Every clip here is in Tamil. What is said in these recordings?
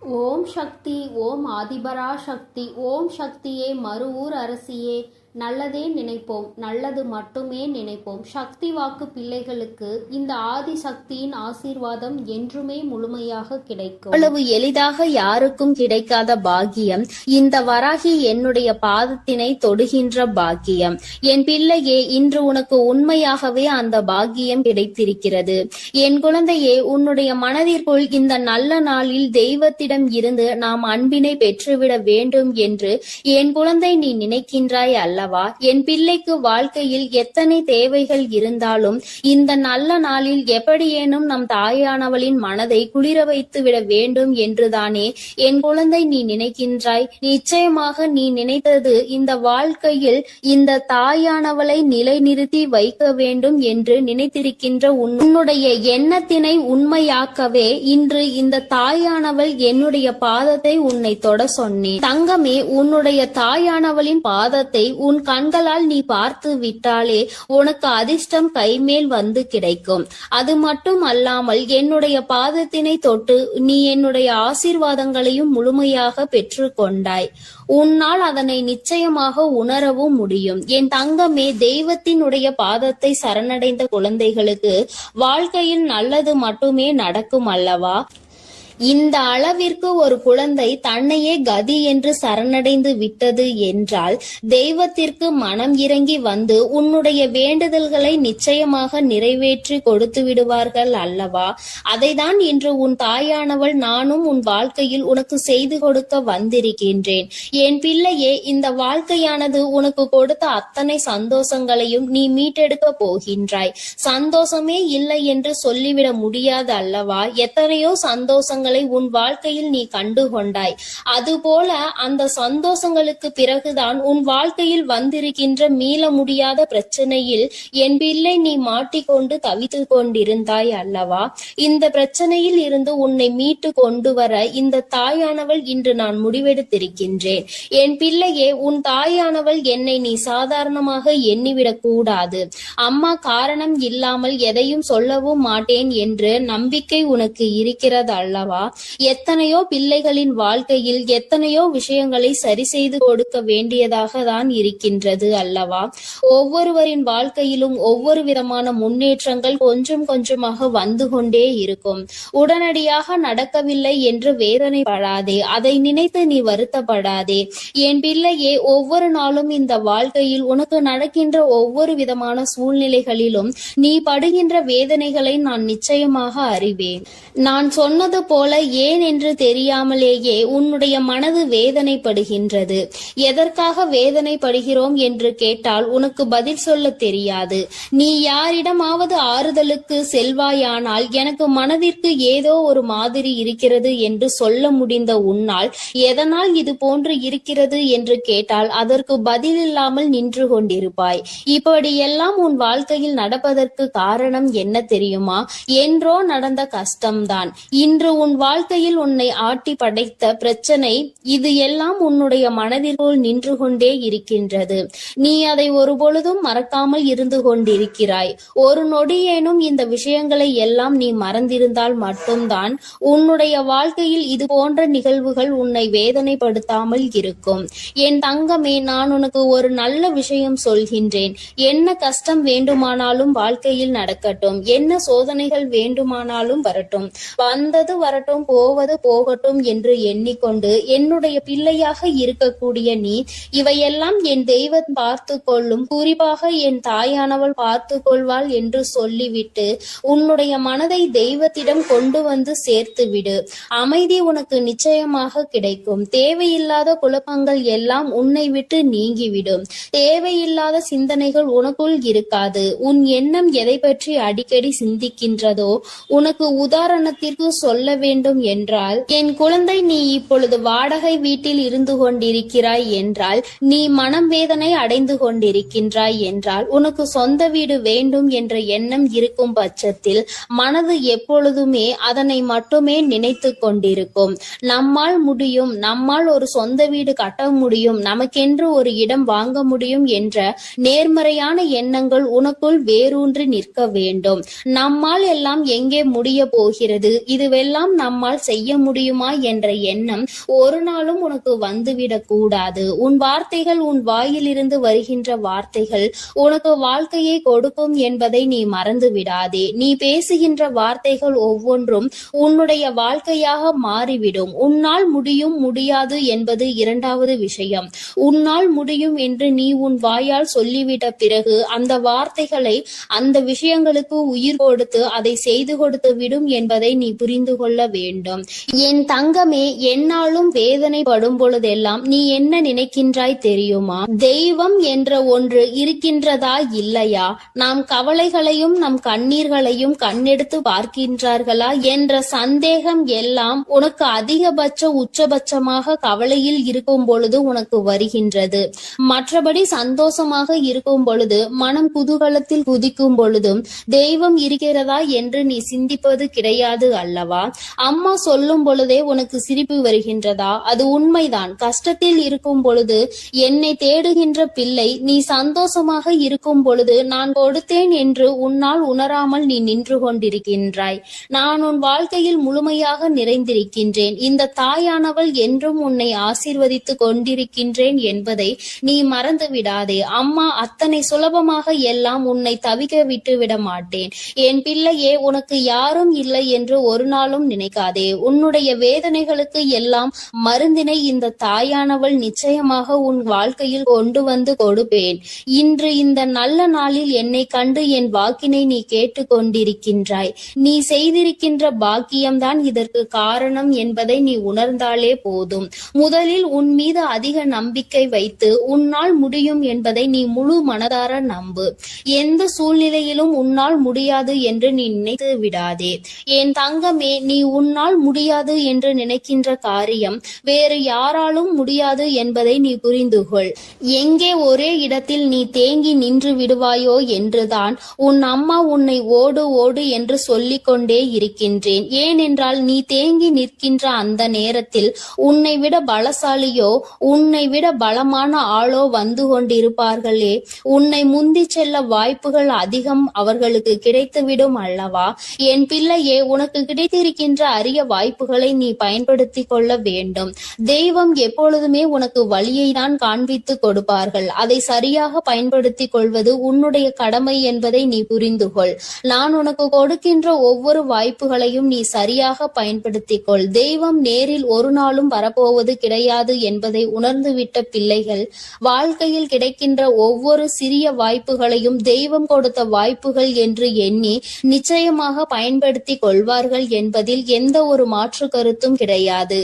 ஓம் சக்தி. ஓம் ஆதிபரா சக்தி. ஓம் சக்தியே, மருவூர் அரசியே, நல்லதே நினைப்போம், நல்லது மட்டுமே நினைப்போம். சக்தி வாக்கு பிள்ளைகளுக்கு இந்த ஆதி சக்தியின் ஆசீர்வாதம் என்றுமே முழுமையாக கிடைக்கும். அவ்வளவு எளிதாக யாருக்கும் கிடைக்காத பாக்கியம் இந்த வராகி என்னுடைய பாதத்தினை தொடுகின்ற பாக்கியம். என் பிள்ளையே, இன்று உனக்கு உண்மையாகவே அந்த பாக்கியம் கிடைத்திருக்கிறது. என் குழந்தையே, உன்னுடைய மனதிற்குள் இந்த நல்ல நாளில் தெய்வத்திடம் இருந்து நாம் அன்பினை பெற்றுவிட வேண்டும் என்று என் குழந்தை நீ நினைக்கின்றாய் அல்ல. என் பிள்ளைக்கு வாழ்க்கையில் எத்தனை தேவைகள் இருந்தாலும் இந்த நல்ல நாளில் எப்படியேனும் நம் தாயானவளின் மனதை குளிர வைத்து விட வேண்டும் என்றுதானே என் குழந்தை நீ நினைக்கின்றாய். நிச்சயமாக நீ நினைத்தது இந்த வாழ்க்கையில் இந்த தாயானவளை நிலைநிறுத்தி வைக்க வேண்டும் என்று நினைத்திருக்கின்ற உன்னுடைய எண்ணத்தினை உண்மையாக்கவே இன்று இந்த தாயானவள் என்னுடைய பாதத்தை உன்னை தொட சொன்னேன். தங்கமே, உன்னுடைய தாயானவளின் பாதத்தை உன் கண்களால் நீ பார்த்து விட்டாலே உனக்கு அதிர்ஷ்டம் கைமேல் வந்து கிடைக்கும். அது மட்டும் அல்லாமல் என்னுடைய பாதத்தினை தொட்டு நீ என்னுடைய ஆசீர்வாதங்களையும் முழுமையாக பெற்று கொண்டாய். உன்னால் அதனை நிச்சயமாக உணரவும் முடியும். என் தங்கமே, தெய்வத்தினுடைய பாதத்தை சரணடைந்த குழந்தைகளுக்கு வாழ்க்கையில் நல்லது மட்டுமே நடக்கும் அல்லவா? இந்த அளவிற்கு ஒரு குழந்தை தன்னையே கதி என்று சரணடைந்து விட்டது என்றால் தெய்வத்திற்கு மனம் இறங்கி வந்து உன்னுடைய வேண்டுதல்களை நிச்சயமாக நிறைவேற்றி கொடுத்து விடுவார்கள் அல்லவா? அதைதான் இன்று உன் தாயானவள் நானும் உன் வாழ்க்கையில் உனக்கு செய்து கொடுக்க வந்திருக்கின்றேன். என் பிள்ளையே, இந்த வாழ்க்கையானது உனக்கு கொடுத்த அத்தனை சந்தோஷங்களையும் நீ மீட்டெடுக்க போகின்றாய். சந்தோஷமே இல்லை என்று சொல்லிவிட முடியாது அல்லவா? எத்தனையோ சந்தோஷங்கள் உன் வாழ்க்கையில் நீ கண்டு கொண்டாய். அதுபோல அந்த சந்தோஷங்களுக்கு பிறகுதான் உன் வாழ்க்கையில் வந்திருக்கின்ற மீள முடியாத பிரச்சனையில் என் பிள்ளை நீ மாட்டிக்கொண்டு தவித்து கொண்டிருந்தாய் அல்லவா? இந்த பிரச்சனையில் இருந்து உன்னை மீட்டு கொண்டு வர இந்த தாயானவள் இன்று நான் முடிவெடுத்திருக்கின்றேன். என் பிள்ளையே, உன் தாயானவள் என்னை நீ சாதாரணமாக எண்ணிவிடக் கூடாது. அம்மா காரணம் இல்லாமல் எதையும் சொல்லவும் மாட்டேன் என்று நம்பிக்கை உனக்கு இருக்கிறது அல்லவா? எத்தனையோ பிள்ளைகளின் வாழ்க்கையில் எத்தனையோ விஷயங்களை சரி செய்து கொடுக்க வேண்டியதாக தான் இருக்கின்றது அல்லவா? ஒவ்வொருவரின் வாழ்க்கையிலும் ஒவ்வொரு விதமான முன்னேற்றங்கள் கொஞ்சம் கொஞ்சமாக வந்து கொண்டே இருக்கும். உடனடியாக நடக்கவில்லை என்று வேதனைப்படாதே, அதை நினைத்து நீ வருத்தப்படாதே. என் பிள்ளையே, ஒவ்வொரு நாளும் இந்த வாழ்க்கையில் உனக்கு நடக்கின்ற ஒவ்வொரு விதமான சூழ்நிலைகளிலும் நீ படுகின்ற வேதனைகளை நான் நிச்சயமாக அறிவேன். நான் சொன்னது போல ஏன் என்று தெரியாமலேயே உன்னுடைய மனது வேதனைப்படுகின்றது. எதற்காக வேதனைப்படுகிறோம் என்று கேட்டால் உனக்கு பதில் சொல்ல தெரியாது. நீ யாரிடமாவது ஆறுதலுக்கு செல்வாயானால் எனக்கு மனதிற்கு ஏதோ ஒரு மாதிரி இருக்கிறது என்று சொல்ல முடிந்த உன்னால் எதனால் இது போன்று இருக்கிறது என்று கேட்டால் அதற்கு பதில் இல்லாமல் நின்று கொண்டிருப்பாய். இப்படியெல்லாம் உன் வாழ்க்கையில் நடப்பதற்கு காரணம் என்ன தெரியுமா? என்றோ நடந்த கஷ்டம்தான் இன்று உன் வாழ்க்கையில் உன்னை ஆட்டி படைத்த பிரச்சனை. இது எல்லாம் உன்னுடைய மனதிற்குள் நின்று கொண்டே இருக்கின்றது. நீ அதை ஒரு பொழுதும் மறக்காமல் இருந்து கொண்டிருக்கிறாய். ஒரு நொடியேனும் இந்த விஷயங்களை எல்லாம் நீ மறந்திருந்தால் மட்டும்தான் உன்னுடைய வாழ்க்கையில் இது போன்ற நிகழ்வுகள் உன்னை வேதனைப்படுத்தாமல் இருக்கும். என் தங்கமே, நான் உனக்கு ஒரு நல்ல விஷயம் சொல்கின்றேன். என்ன கஷ்டம் வேண்டுமானாலும் வாழ்க்கையில் நடக்கட்டும், என்ன சோதனைகள் வேண்டுமானாலும் வரட்டும், வந்தது வரட்டும், போவது போகட்டும் என்று எண்ணிக்கொண்டு என்னுடைய பிள்ளையாக இருக்கக்கூடிய நீ இவையெல்லாம் என் தெய்வம் பார்த்து கொள்ளும், குறிப்பாக என் தாயானவள் பார்த்து கொள்வாள் என்று சொல்லிவிட்டு உன்னுடைய மனதை தெய்வத்திடம் கொண்டு வந்து சேர்த்து விடு. அமைதி உனக்கு நிச்சயமாக கிடைக்கும். தேவையில்லாத குழப்பங்கள் எல்லாம் உன்னை விட்டு நீங்கிவிடும். தேவையில்லாத சிந்தனைகள் உனக்குள் இருக்காது. உன் எண்ணம் எதை பற்றி அடிக்கடி சிந்திக்கின்றதோ, உனக்கு உதாரணத்திற்கு சொல்ல வேண்டும் என்றால், என் குழந்தை, நீ இப்பொழுது வாடகை வீட்டில் இருந்து கொண்டிருக்கிறாய் என்றால், நீ மனம் வேதனை அடைந்து கொண்டிருக்கின்றாய் என்றால், உனக்கு சொந்த வீடு வேண்டும் என்ற எண்ணம் இருக்கும் பட்சத்தில் மனது எப்பொழுதுமே அதனை மட்டுமே நினைத்து கொண்டிருக்கும். நம்மால் முடியும், நம்மால் ஒரு சொந்த வீடு கட்ட முடியும், நமக்கென்று ஒரு இடம் வாங்க முடியும் என்ற நேர்மறையான எண்ணங்கள் உனக்குள் வேரூன்றி நிற்க வேண்டும். நம்மால் எல்லாம் எங்கே முடிய போகிறது, இதுவெல்லாம் நம்மால் செய்ய முடியுமா என்ற எண்ணம் ஒரு நாளும் உனக்கு வந்துவிடக் கூடாது. உன் வார்த்தைகள், உன் வாயிலிருந்து வருகின்ற வார்த்தைகள் உனக்கு வாழ்க்கையை கொடுக்கும் என்பதை நீ மறந்து விடாதே. நீ பேசுகின்ற வார்த்தைகள் ஒவ்வொன்றும் உன்னுடைய வாழ்க்கையாக மாறிவிடும். உன்னால் முடியும், முடியாது என்பது இரண்டாவது விஷயம். உன்னால் முடியும் என்று நீ உன் வாயால் சொல்லிவிட்ட பிறகு அந்த வார்த்தைகளை, அந்த விஷயங்களுக்கு உயிர் கொடுத்து அதை செய்து கொடுத்து விடும் என்பதை நீ புரிந்து கொள்ள வேண்டும். என் தங்கமே, என்னாலும் வேதனைப்படும் பொழுதெல்லாம் நீ என்ன நினைக்கின்றாய் தெரியுமா? தெய்வம் என்ற ஒன்று இருக்கின்றதா இல்லையா? நாம் கவலைகளையும் நம் கண்ணீர்களையும் கண்ணெடுத்து பார்க்கின்றார்களா என்ற சந்தேகம் எல்லாம் உனக்கு அதிகபட்ச உச்சபட்சமாக கவலையில் இருக்கும் பொழுது உனக்கு வருகின்றது. மற்றபடி சந்தோஷமாக இருக்கும் பொழுது, மனம் குதூகலத்தில் குதிக்கும் பொழுதும் தெய்வம் இருக்கிறதா என்று நீ சிந்திப்பது கிடையாது அல்லவா? அம்மா சொல்லும் பொழுதே உனக்கு சிரிப்பு வருகின்றதா? அது உண்மைதான். கஷ்டத்தில் இருக்கும் பொழுது என்னை தேடுகின்ற பிள்ளை, நீ சந்தோஷமாக இருக்கும் பொழுது நான் கொடுத்தேன் என்று உன்னால் உணராமல் நீ நின்று கொண்டிருக்கின்றாய். நான் உன் வாழ்க்கையில் முழுமையாக நிறைந்திருக்கின்றேன். இந்த தாயானவள் என்றும் உன்னை ஆசீர்வதித்து கொண்டிருக்கின்றேன் என்பதை நீ மறந்து விடாதே. அம்மா அத்தனை சுலபமாக எல்லாம் உன்னை தவிக்க விட்டு விட மாட்டேன். என் பிள்ளையே, உனக்கு யாரும் இல்லை என்று ஒரு நாளும் நினைக்காதே. உன்னுடைய வேதனைகளுக்கு எல்லாம் மருந்தினை இந்த தாயானவள் நிச்சயமாக உன் வாழ்க்கையில் கொண்டு வந்து கொடுப்பேன். இன்று இந்த நல்ல நாளில் என்னை கண்டு என் வாக்கினை நீ கேட்டு கொண்டிருக்கின்றாய். நீ செய்திருக்கின்ற பாக்கியம்தான் இதற்கு காரணம் என்பதை நீ உணர்ந்தாலே போதும். முதலில் உன் மீது அதிக நம்பிக்கை வைத்து உன்னால் முடியும் என்பதை நீ முழு மனதார நம்பு. எந்த சூழ்நிலையிலும் உன்னால் முடியாது என்று நீ நினைத்து விடாதே. என் தங்கமே, நீ உன்னால் முடியாது என்று நினைக்கின்ற காரியம் வேறு யாராலும் முடியாது என்பதை நீ புரிந்து கொள். எங்கே ஒரே இடத்தில் நீ தேங்கி நின்று விடுவாயோ என்றுதான் உன் அம்மா உன்னை ஓடு ஓடு என்று சொல்லிக் கொண்டே இருக்கின்றேன். ஏனென்றால் நீ தேங்கி நிற்கின்ற அந்த நேரத்தில் உன்னை விட பலசாலியோ, உன்னை விட பலமான ஆளோ வந்து கொண்டிருப்பார்களே. உன்னை முந்தி செல்ல வாய்ப்புகள் அதிகம் அவர்களுக்கு கிடைத்துவிடும் அல்லவா? என் பிள்ளையே, உனக்கு கிடைத்திருக்கின்ற அரிய வாய்ப்புகளை நீ பயன்படுத்திக் கொள்ள வேண்டும். தெய்வம் எப்பொழுதுமே உனக்கு வழியை தான் காண்பித்து கொடுப்பார்கள். அதை சரியாக பயன்படுத்திக் கொள்வது உன்னுடைய கடமை என்பதை நீ புரிந்து கொள். நான் உனக்கு கொடுக்கின்ற ஒவ்வொரு வாய்ப்புகளையும் நீ சரியாக பயன்படுத்திக் கொள். தெய்வம் நேரில் ஒரு நாளும் வரப்போவது கிடையாது என்பதை உணர்ந்துவிட்ட பிள்ளைகள் வாழ்க்கையில் கிடைக்கின்ற ஒவ்வொரு சிறிய வாய்ப்புகளையும் தெய்வம் கொடுத்த வாய்ப்புகள் என்று எண்ணி நிச்சயமாக பயன்படுத்தி கொள்வார்கள் என்பதில் எந்த ஒரு மாற்று கருத்தும் கிடையாது.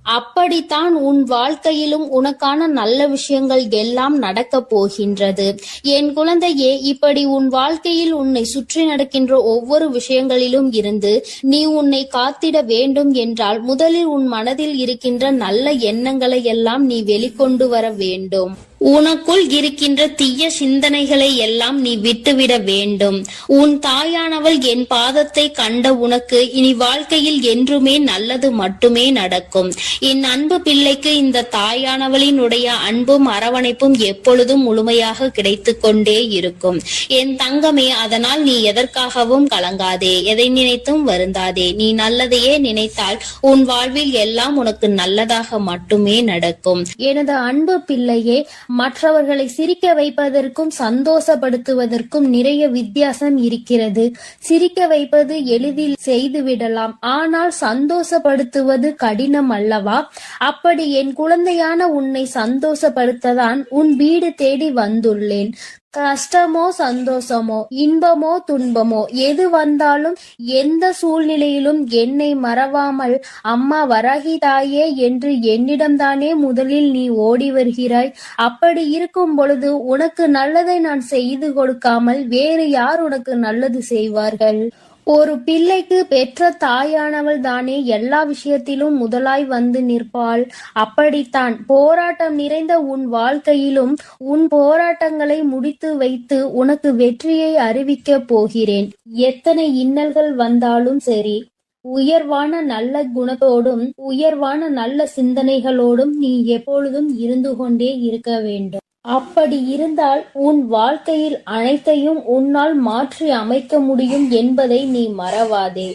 அப்படித்தான் உன் வாழ்க்கையிலும் உனக்கான நல்ல விஷயங்கள் எல்லாம் நடக்க போகின்றது. என் குழந்தையே, இப்படி உன் வாழ்க்கையில் உன்னை சுற்றி நடக்கின்ற ஒவ்வொரு விஷயங்களிலும் இருந்து நீ உன்னை காத்திட வேண்டும் என்றால் முதலில் உன் மனதில் இருக்கின்ற நல்ல எண்ணங்களை எல்லாம் நீ வெளிக்கொண்டு வர வேண்டும். உனக்குள் இருக்கின்ற தீய சிந்தனைகளை எல்லாம் நீ விட்டுவிட வேண்டும். உன் தாயானவள் என் பாதத்தை கண்ட உனக்கு இனி வாழ்க்கையில் என்றுமே நல்லது மட்டுமே நடக்கும். என் அன்பு பிள்ளைக்கு இந்த தாயானவளினுடைய அன்பும் அரவணைப்பும் எப்பொழுதும் முழுமையாக கிடைத்து கொண்டே இருக்கும். என் தங்கமே, அதனால் நீ எதற்காகவும் கலங்காதே, எதை நினைத்தும் வருந்தாதே. நீ நல்லதையே நினைத்தால் உன் வாழ்வில் எல்லாம் உனக்கு நல்லதாக மட்டுமே நடக்கும். எனது அன்பு பிள்ளையே, மற்றவர்களை சிரிக்க வைப்பதற்கும் சந்தோஷப்படுத்துவதற்கும் நிறைய வித்தியாசம் இருக்கிறது. சிரிக்க வைப்பது எளிதில் செய்துவிடலாம், ஆனால் சந்தோஷப்படுத்துவது கடினம் அல்லவா? அப்படி என் குழந்தையான உன்னை சந்தோஷப்படுத்ததான் உன் வீடு தேடி வந்துள்ளேன். கஷ்டமோ சந்தோஷமோ, இன்பமோ துன்பமோ, எது வந்தாலும் எந்த சூழ்நிலையிலும் என்னை மறவாமல் அம்மா வராகி தாயே என்று என்னிடம்தானே முதலில் நீ ஓடி வருகிறாய். அப்படி இருக்கும் பொழுது உனக்கு நல்லதை நான் செய்து கொடுக்காமல் வேறு யார் உனக்கு நல்லது செய்வார்கள்? ஒரு பிள்ளைக்கு பெற்ற தாயானவள் தானே எல்லா விஷயத்திலும் முதலாய் வந்து நிற்பாள். அப்படித்தான் போராட்டம் நிறைந்த உன் வாழ்க்கையிலும் உன் போராட்டங்களை முடித்து வைத்து உனக்கு வெற்றியை அறிவிக்கப் போகிறேன். எத்தனை இன்னல்கள் வந்தாலும் சரி, உயர்வான நல்ல குணத்தோடும் உயர்வான நல்ல சிந்தனைகளோடும் நீ எப்பொழுதும் இருந்து கொண்டே இருக்க வேண்டும். அப்படி இருந்தால் உன் வாழ்க்கையில் அனைத்தையும் உன்னால் மாற்றி அமைக்க முடியும் என்பதை நீ மறவாதே.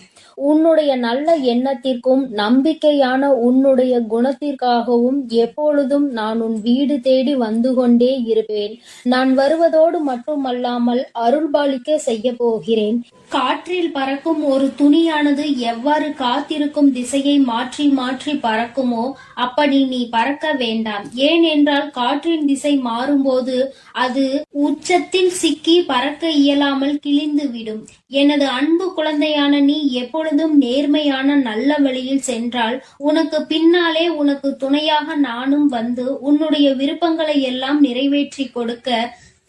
உன்னுடைய நல்ல எண்ணத்திற்கும் நம்பிக்கையான உன்னுடைய குணத்திற்காகவும் எப்பொழுதும் நான் உன் வீடு தேடி வந்து கொண்டே இருப்பேன். நான் வருவதோடு மட்டுமல்லாமல் அருள்பாலிக்க செய்ய போகிறேன். காற்றில் பறக்கும் ஒரு துணியானது எவ்வாறு காத்திருக்கும் திசையை மாற்றி மாற்றி பறக்குமோ அப்படி நீ பறக்க வேண்டாம். ஏனென்றால் காற்றின் திசை மாறும்போது அது உச்சத்தில் சிக்கி பறக்க இயலாமல் கிழிந்து விடும். எனது அன்பு குழந்தையான நீ எப்பொழுதும் நேர்மையான நல்ல வழியில் சென்றால் உனக்கு பின்னாலே உனக்கு துணையாக நானும் வந்து உன்னுடைய விருப்பங்களை எல்லாம் நிறைவேற்றி கொடுக்க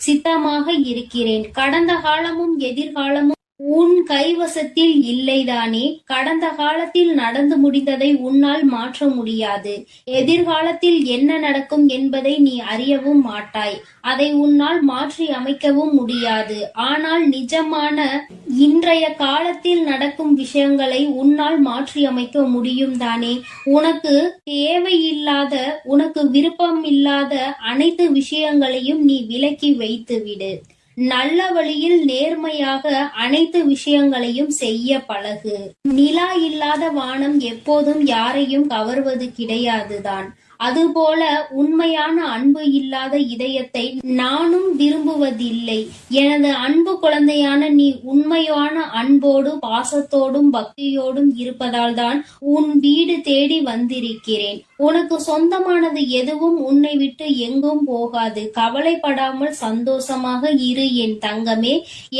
சித்தமாக இருக்கிறேன். கடந்த காலமும் எதிர்காலமும் உன் கைவசத்தில் இல்லைதானே? கடந்த காலத்தில் நடந்து முடிந்ததை உன்னால் மாற்ற முடியாது. எதிர்காலத்தில் என்ன நடக்கும் என்பதை நீ அறியவும் மாட்டாய். அதை உன்னால் மாற்றி அமைக்கவும் முடியாது. ஆனால் நிஜமான இன்றைய காலத்தில் நடக்கும் விஷயங்களை உன்னால் மாற்றி அமைக்க முடியும் தானே? உனக்கு தேவையில்லாத, உனக்கு விருப்பம் இல்லாத அனைத்து விஷயங்களையும் நீ விலக்கி வைத்து விடு. நல்ல வழியில் நேர்மையாக அனைத்து விஷயங்களையும் செய்ய பழகு. நிலா இல்லாத வானம் எப்போதும் யாரையும் கவர்வது கிடையாதுதான். அதுபோல உண்மையான அன்பு இல்லாத இதயத்தை நானும் விரும்புவதில்லை. எனது அன்பு குழந்தையான நீ உண்மையான அன்போடு பாசத்தோடும் பக்தியோடும் இருப்பதால் தான் உன் வீடு தேடி வந்திருக்கிறேன். உனக்கு சொந்தமானது எதுவும் உன்னை விட்டு எங்கும் போகாது. கவலைப்படாமல் சந்தோஷமாக இரு என் தங்கமே.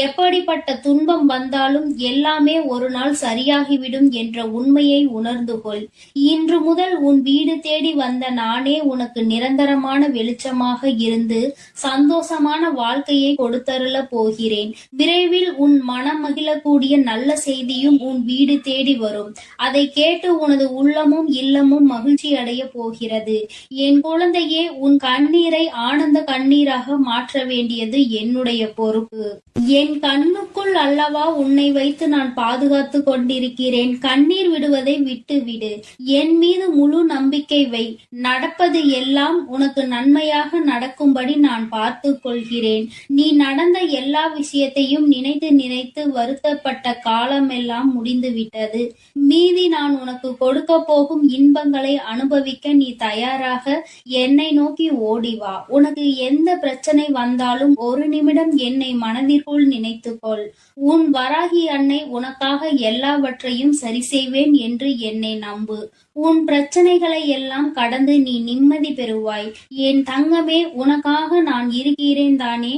எப்படிப்பட்ட துன்பம் வந்தாலும் எல்லாமே ஒரு நாள் சரியாகிவிடும் என்ற உண்மையை உணர்ந்து கொள். இன்று முதல் உன் வீடு தேடி வந்த நானே உனக்கு நிரந்தரமான வெளிச்சமாக இருந்து சந்தோஷமான வாழ்க்கையை கொடுத்தருள போகிறேன். விரைவில் உன் மனம் மகிழக்கூடிய நல்ல செய்தியும் உன் வீடு தேடி வரும். அதை கேட்டு உனது உள்ளமும் இல்லமும் மகிழ்ச்சி அடைய போகிறது. என் குழந்தையே, உன் கண்ணீரை ஆனந்த கண்ணீராக மாற்ற வேண்டியது என்னுடைய பொறுப்பு. என் கண்ணுக்குள் அல்லவா உன்னை வைத்து நான் பாதுகாத்து கொண்டிருக்கிறேன். கண்ணீர் விடுவதை விட்டுவிடு. என் மீது முழு நம்பிக்கை வை. நடப்பது எல்லாம் உனக்கு நன்மையாக நடக்கும்படி நான் பார்த்து கொள்கிறேன். நீ நடந்த எல்லா விஷயத்தையும் நினைத்து நினைத்து வருத்தப்பட்ட காலமெல்லாம் முடிந்துவிட்டது. மீதி நான் உனக்கு கொடுக்க போகும் இன்பங்களை அனுபவிக்க நீ தயாராக என்னை நோக்கி ஓடிவா. உனக்கு எந்த பிரச்சனை வந்தாலும் ஒரு நிமிடம் என்னை மனதிற்குள் நினைத்துக்கொள். உன் வராகி அன்னை உனக்காக எல்லாவற்றையும் சரி செய்வேன் என்று என்னை நம்பு. உன் பிரச்சனைகளை எல்லாம் கடந்து நீ நிம்மதி பெறுவாய். என் தங்கமே, உனக்காக நான் இருக்கிறேன் தானே?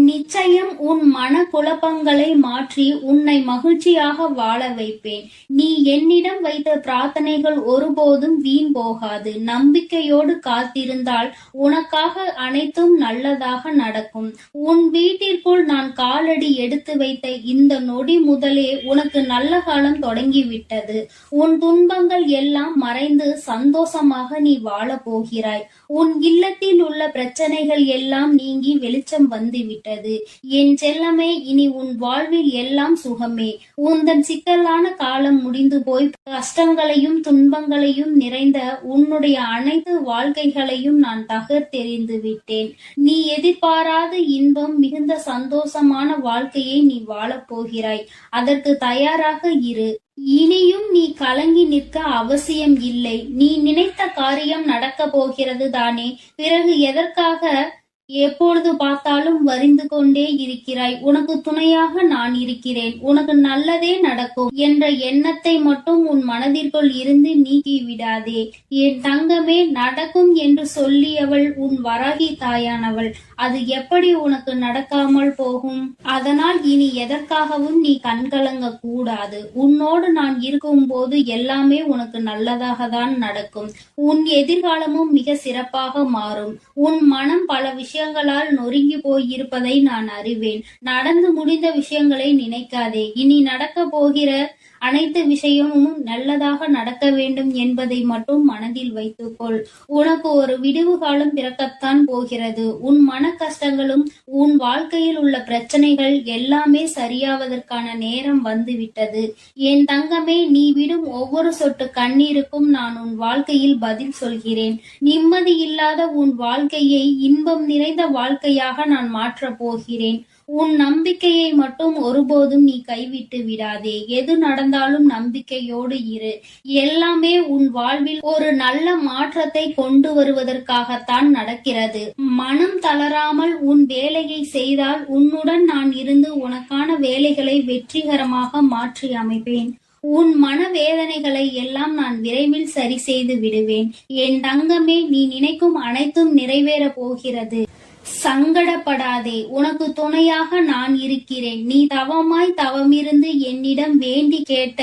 நிச்சயம் உன் மன குழப்பங்களை மாற்றி உன்னை மகிழ்ச்சியாக வாழ வைப்பேன். நீ என்னிடம் வைத்த பிரார்த்தனைகள் ஒருபோதும் வீண் போகாது. நம்பிக்கையோடு காத்திருந்தால் உனக்காக அனைத்தும் நல்லதாக நடக்கும். உன் வீட்டிற்குள் நான் காலடி எடுத்து வைத்த இந்த நொடி முதலே உனக்கு நல்ல காலம் தொடங்கிவிட்டது. உன் துன்பங்கள் எல்லாம் மறைந்து சந்தோஷமாக நீ வாழ போகிறாய். உன் இல்லத்தில் உள்ள பிரச்சனைகள் எல்லாம் நீங்கி வெளிச்சம் வந்துவிட்டது. என் செல்லமே, இனி உன் வாழ்வில் எல்லாம் சுகமே. உந்தன் சிக்கலான காலம் முடிந்து போய் கஷ்டங்களையும் துன்பங்களையும் நிறைந்த உன்னுடைய அனைத்து வாழ்க்கைகளையும் நான் தகர்த்தெறிந்து விட்டேன். நீ எதிர்பாராத இன்பம் மிகுந்த சந்தோஷமான வாழ்க்கையை நீ வாழப் போகிறாய். அதற்கு தயாராக இரு. இனியும் நீ கலங்கி நிற்க அவசியம் இல்லை. நீ நினைத்த காரியம் நடக்க போகிறது தானே? பிறகு எதற்காக எப்பொழுது பார்த்தாலும் வரிந்து கொண்டே இருக்கிறாய்? உனக்கு துணையாக நான் இருக்கிறேன். உனக்கு நல்லதே நடக்கும் என்ற எண்ணத்தை மட்டும் உன் மனதிற்குள் இருந்து நீக்கி விடாதே. என் தங்கமே, நடக்கும் என்று சொல்லியவள் உன் வராகி தாயானவள். அது எப்படி உனக்கு நடக்காமல் போகும்? அதனால் இனி எதற்காகவும் நீ கண்கலங்க கூடாது. உன்னோடு நான் இருக்கும் போது எல்லாமே உனக்கு நல்லதாக தான் நடக்கும். உன் எதிர்காலமும் மிக சிறப்பாக மாறும். உன் மனம் பல விஷயங்களால் நொறுங்கி போயிருப்பதை நான் அறிவேன். நடந்து முடிந்த விஷயங்களை நினைக்காதே. இனி நடக்க போகிற அனைத்து விஷயமும் நல்லதாக நடக்க வேண்டும் என்பதை மட்டும் மனதில் வைத்துக்கொள். உனக்கு ஒரு விடிவு காலம் பிறக்கத்தான் போகிறது. உன் மன கஷ்டங்களும் உன் வாழ்க்கையில் உள்ள பிரச்சனைகள் எல்லாமே சரியாவதற்கான நேரம் வந்துவிட்டது. என் தங்கமே, நீ விடும் ஒவ்வொரு சொட்டு கண்ணீருக்கும் நான் உன் வாழ்க்கையில் பதில் சொல்கிறேன். நிம்மதி இல்லாத உன் வாழ்க்கையை இன்பம் நிறைந்த வாழ்க்கையாக நான் மாற்றப் போகிறேன். உன் நம்பிக்கையை மட்டும் ஒருபோதும் நீ கைவிட்டு விடாதே. எது நடந்தாலும் நம்பிக்கையோடு இரு. எல்லாமே உன் வாழ்வில் ஒரு நல்ல மாற்றத்தை கொண்டு வருவதற்காகத்தான் நடக்கிறது. மனம் தளராமல் உன் வேலையை செய்தால் உன்னுடன் நான் இருந்து உனக்கான வேலைகளை வெற்றிகரமாக மாற்றி அமைப்பேன். உன் மனவேதனைகளை எல்லாம் நான் விரைவில் சரி செய்து விடுவேன். என் தங்கமே, நீ நினைக்கும் அனைத்தும் நிறைவேறப் போகிறது. சங்கடப்படாதே, உனக்கு துணையாக நான் இருக்கிறேன். நீ தவமாய் தவமிருந்து என்னிடம் வேண்டி கேட்ட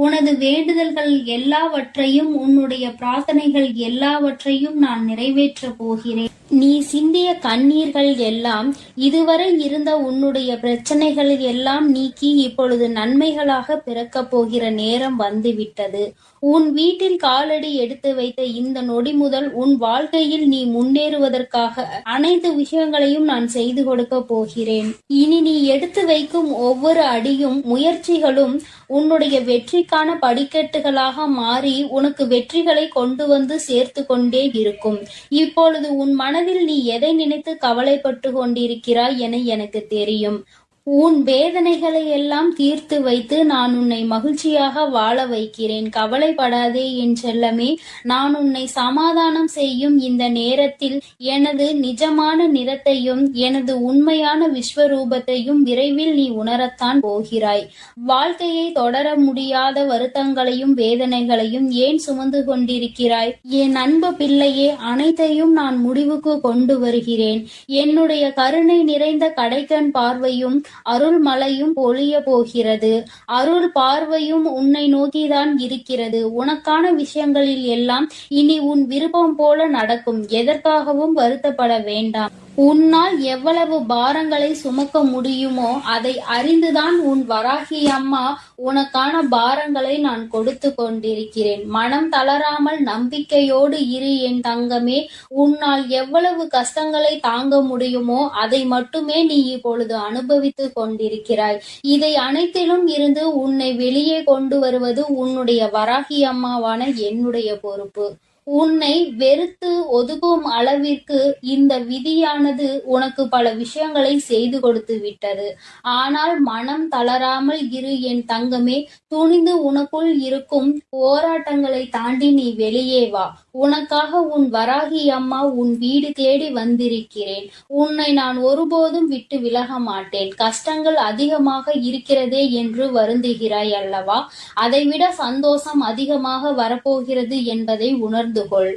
உனது வேண்டுதல்கள் எல்லாவற்றையும், உன்னுடைய பிரார்த்தனைகள் எல்லாவற்றையும் நான் நிறைவேற்றப் போகிறேன். நீ சிந்திய கண்ணீர்கள் எல்லாம், இதுவரை இருந்த உன்னுடைய பிரச்சனைகள் எல்லாம் நீக்கி இப்பொழுது நன்மைகளாக பிறக்கப் போகிற நேரம் வந்துவிட்டது. உன் வீட்டில் காலடி எடுத்து வைத்த இந்த நொடி முதல் உன் வாழ்க்கையில் நீ முன்னேறுவதற்காக அனைத்து விஷயங்களையும் நான் செய்து கொடுக்க போகிறேன். இனி நீ எடுத்து வைக்கும் ஒவ்வொரு அடியும் முயற்சிகளும் உன்னுடைய வெற்றிக்கான படிக்கட்டுகளாக மாறி உனக்கு வெற்றிகளை கொண்டு வந்து சேர்த்து கொண்டே இருக்கும். இப்பொழுது உன் மனதில் நீ எதை நினைத்து கவலைப்பட்டு கொண்டிருக்கிறாய் என எனக்கு தெரியும். உன் வேதனைகளை எல்லாம் தீர்த்து வைத்து நான் உன்னை மகிழ்ச்சியாக வாழ வைக்கிறேன். கவலைப்படாதே என் செல்லமே. நான் உன்னை சமாதானம் செய்யும் இந்த நேரத்தில் எனது நிஜமான நிறத்தையும் எனது உண்மையான விஸ்வரூபத்தையும் விரைவில் நீ உணரத்தான் போகிறாய். வாழ்க்கையை தொடர முடியாத வருத்தங்களையும் வேதனைகளையும் ஏன் சுமந்து கொண்டிருக்கிறாய்? என் அன்பு பிள்ளையே, அனைத்தையும் நான் முடிவுக்கு கொண்டு வருகிறேன். என்னுடைய கருணை நிறைந்த கடைக்கண் பார்வையும் அருள் மழையும் பொழிய போகிறது. அருள் பார்வையும் உன்னை நோக்கிதான் இருக்கிறது. உனக்கான விஷயங்களில் எல்லாம் இனி உன் விருப்பம் போல நடக்கும். எதற்காகவும் வருத்தப்பட வேண்டாம். உன்னால் எவ்வளவு பாரங்களை சுமக்க முடியுமோ அதை அறிந்துதான் உன் வராகி அம்மா உனக்கான பாரங்களை நான் கொடுத்து கொண்டிருக்கிறேன். மனம் தளராமல் நம்பிக்கையோடு இரு என் தங்கமே. உன்னால் எவ்வளவு கஷ்டங்களை தாங்க முடியுமோ அதை மட்டுமே நீ இப்பொழுது அனுபவித்து கொண்டிருக்கிறாய். இதை அனைத்திலும் இருந்து உன்னை வெளியே கொண்டு வருவது உன்னுடைய வராகி அம்மாவான என்னுடைய பொறுப்பு. உன்னை வெறுத்து ஒதுக்கும் அளவிற்கு இந்த விதியானது உனக்கு பல விஷயங்களை செய்து கொடுத்து விட்டது. ஆனால் மனம் தளராமல் இரு என் தங்கமே. துணிந்து உனக்குள் இருக்கும் போராட்டங்களை தாண்டி நீ வெளியே வா. உனக்காக உன் வராகி அம்மா உன் வீடு தேடி வந்திருக்கிறேன். உன்னை நான் ஒருபோதும் விட்டு விலக மாட்டேன். கஷ்டங்கள் அதிகமாக இருக்கிறதே என்று வருந்துகிறாய் அல்லவா? அதைவிட சந்தோஷம் அதிகமாக வரப்போகிறது என்பதை உணர்ந்து கொள்.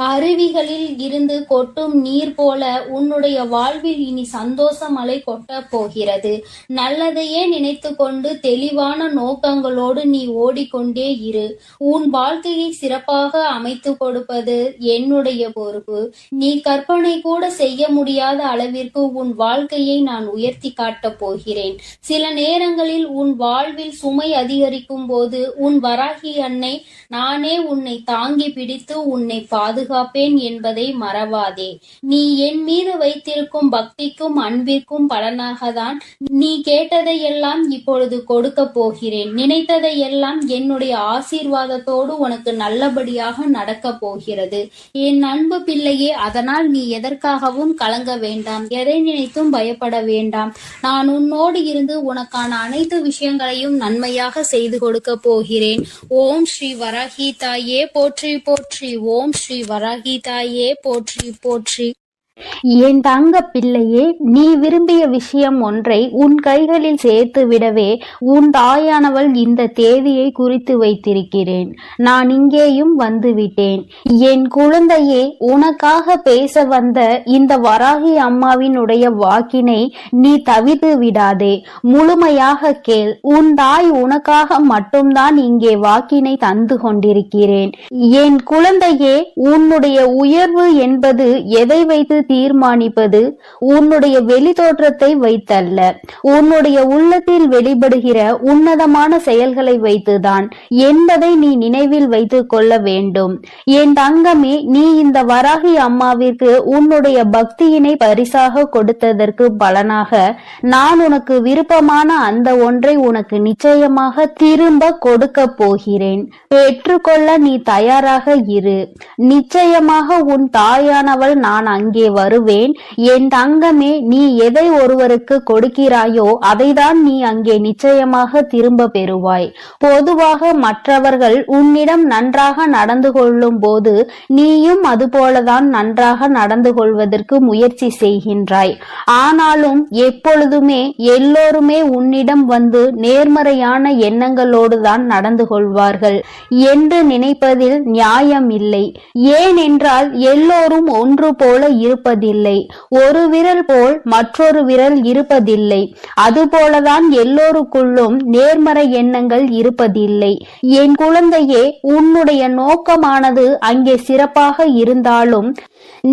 அருவிகளில் இருந்து கொட்டும் நீர் போல உன்னுடைய வாழ்வில் இனி சந்தோஷ மழை கொட்டப் போகிறது. நல்லதையே நினைத்து கொண்டு தெளிவான நோக்கங்களோடு நீ ஓடிக்கொண்டே இரு. உன் வாழ்க்கையை சிறப்பாக அமைத்து கொடுப்பது என்னுடைய பொறுப்பு. நீ கற்பனை கூட செய்ய முடியாத அளவிற்கு உன் வாழ்க்கையை நான் உயர்த்தி காட்டப் போகிறேன். சில நேரங்களில் உன் வாழ்வில் சுமை அதிகரிக்கும் போது உன் வராகி அன்னை நானே உன்னை தாங்கி பிடித்து உன்னை பாதுகாப்பேன் என்பதை மறவாதே. நீ என் மீது வைத்திருக்கும் பக்திக்கும் அன்பிற்கும் பலனாகத்தான் நீ கேட்டதையெல்லாம் இப்பொழுது கொடுக்க போகிறேன். நினைத்ததையெல்லாம் என்னுடைய ஆசீர்வாதத்தோடு உனக்கு நல்லபடியாக நடக்க போகிறது. என் அன்பு பிள்ளையே, அதனால் நீ எதற்காகவும் கலங்க வேண்டாம். எதை நினைத்தும் பயப்பட வேண்டாம். நான் உன்னோடு இருந்து உனக்கான அனைத்து விஷயங்களையும் நன்மையாக செய்து கொடுக்க போகிறேன். ஓம் ஸ்ரீ வராகி தாயே போற்றி போற்றி. ஓம் ஸ்ரீ வராகி தாயே போற்றி போற்றி. என் தங்க பிள்ளையே, நீ விரும்பிய விஷயம் ஒன்றை உன் கைகளில் சேர்த்து விடவே உன் தாயானவள் இந்த தேதியை குறித்து வைத்திருக்கிறேன். நான் இங்கேயும் வந்துவிட்டேன். என் குழந்தையே, உனக்காக பேச வந்த இந்த வராகி அம்மாவினுடைய வாக்கினை நீ தவிர்த்து விடாதே. முழுமையாக கேள். உன் தாய் உனக்காக மட்டும்தான் இங்கே வாக்கினை தந்து கொண்டிருக்கிறேன். என் குழந்தையே, உன்னுடைய உயர்வு என்பது எதை வைத்து தீர்மானிப்பது உன்னுடைய வெளி தோற்றத்தை வைத்தல்ல, உன்னுடைய உள்ளத்தில் வெளிப்படுகிற உன்னதமான செயல்களை வைத்துதான் என்பதை நீ நினைவில் வைத்துக் கொள்ள வேண்டும். என் தங்கமே, நீ இந்த வராகி அம்மாவிற்கு உன்னுடைய பக்தியினை பரிசாக கொடுத்ததற்கு பலனாக நான் உனக்கு விருப்பமான அந்த ஒன்றை உனக்கு நிச்சயமாக திரும்ப கொடுக்க போகிறேன். பெற்றுக்கொள்ள நீ தயாராக இரு. நிச்சயமாக உன் தாயானவள் நான் அங்கே வருவேன். என் தங்கமே, நீ எதை ஒருவருக்கு கொடுக்கிறாயோ அதைதான் நீ அங்கே நிச்சயமாக திரும்ப பெறுவாய். பொதுவாக மற்றவர்கள் உன்னிடம் நன்றாக நடந்து கொள்ளும் போது நீயும் அதுபோலதான் நன்றாக நடந்து கொள்வதற்கு முயற்சி செய்கின்றாய். ஆனாலும் எப்பொழுதுமே எல்லோருமே உன்னிடம் வந்து நேர்மறையான எண்ணங்களோடு தான் நடந்து கொள்வார்கள் என்று நினைப்பதில் நியாயம் இல்லை. ஏனென்றால் எல்லோரும் ஒன்று போல இருப்பதில்லை. ஒரு விரல் போல் மற்றொரு விரல் இருப்பதில்லை. அதுபோலதான் எல்லோருக்குள்ளும் நேர்மறை எண்ணங்கள் இருப்பதில்லை. என் குழந்தையே, உன்னுடைய நோக்கமானது அங்கே சிறப்பாக இருந்தாலும்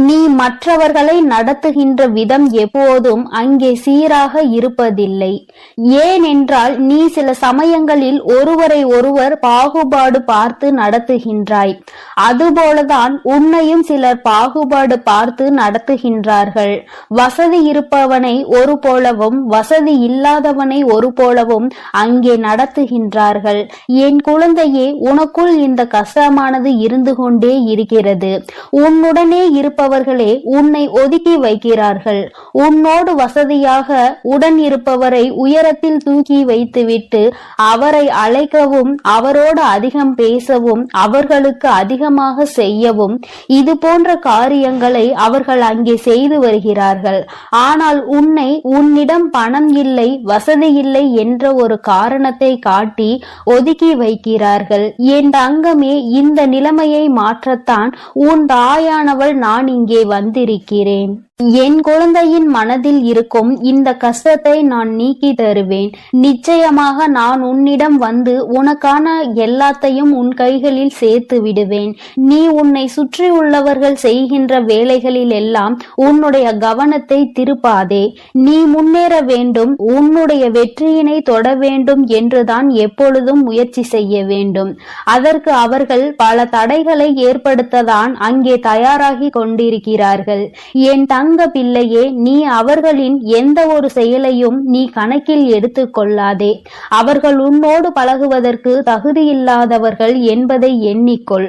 நீ மற்றவர்களை நடத்துகின்ற விதம் எப்போதும் அங்கே சீராக இருப்பதில்லை. ஏனென்றால் நீ சில சமயங்களில் ஒருவரை ஒருவர் பாகுபாடு பார்த்து நடத்துகின்றாய். அதுபோலதான் உன்னையும் சிலர் பாகுபாடு பார்த்து நடத்துகின்றார்கள். வசதி இருப்பவனை ஒரு போலவும் வசதி இல்லாதவனை ஒரு போலவும் அங்கே நடத்துகின்றார்கள். என் குழந்தையே, உனக்குள் இந்த கஷ்டமானது இருந்து கொண்டே இருக்கிறது. உன்னுடனே இருப்பவர்களே உன்னை ஒதுக்கி வைக்கிறார்கள். உன்னோடு வசதியாக உடன் இருப்பவரை உயரத்தில் தூக்கி வைத்துவிட்டு அவரை அழைக்கவும் அவரோடு அதிகம் பேசவும் அவர்களுக்கு அதிகமாக செய்யவும் இது போன்ற காரியங்களை அவர்கள் அங்கே செய்து வருகிறார்கள். ஆனால் உன்னிடம் பணம் இல்லை, வசதி இல்லை என்ற ஒரு காரணத்தை காட்டி ஒதுக்கி வைக்கிறார்கள். என் தங்கமே, இந்த நிலைமையை மாற்றத்தான் உன் தாயானவள் நான் இங்கே வந்திருக்கிறேன். என் குழந்தையின் மனதில் இருக்கும் இந்த கஷ்டத்தை நான் நீக்கி தருவேன். நிச்சயமாக நான் உன்னிடம் வந்து உனக்கான எல்லாத்தையும் உன் கைகளில் சேர்த்து விடுவேன். நீ உன்னை சுற்றி உள்ளவர்கள் செய்கின்ற வேலைகளில் எல்லாம் உன்னுடைய கவனத்தை திருப்பாதே. நீ முன்னேற வேண்டும், உன்னுடைய வெற்றியினை தொட வேண்டும் என்றுதான் எப்பொழுதும் முயற்சி செய்ய வேண்டும். அதற்கு அவர்கள் பல தடைகளை ஏற்படுத்ததான் அங்கே தயாராகி கொண்டிருக்கிறார்கள். என் தங்க பிள்ளையே, நீ அவர்களின் எந்த ஒரு செயலையும் நீ கணக்கில் எடுத்துக் கொள்ளாதே. அவர்கள் உன்னோடு பழகுவதற்கு தகுதியில்லாதவர்கள் என்பதை எண்ணிக்கொள்.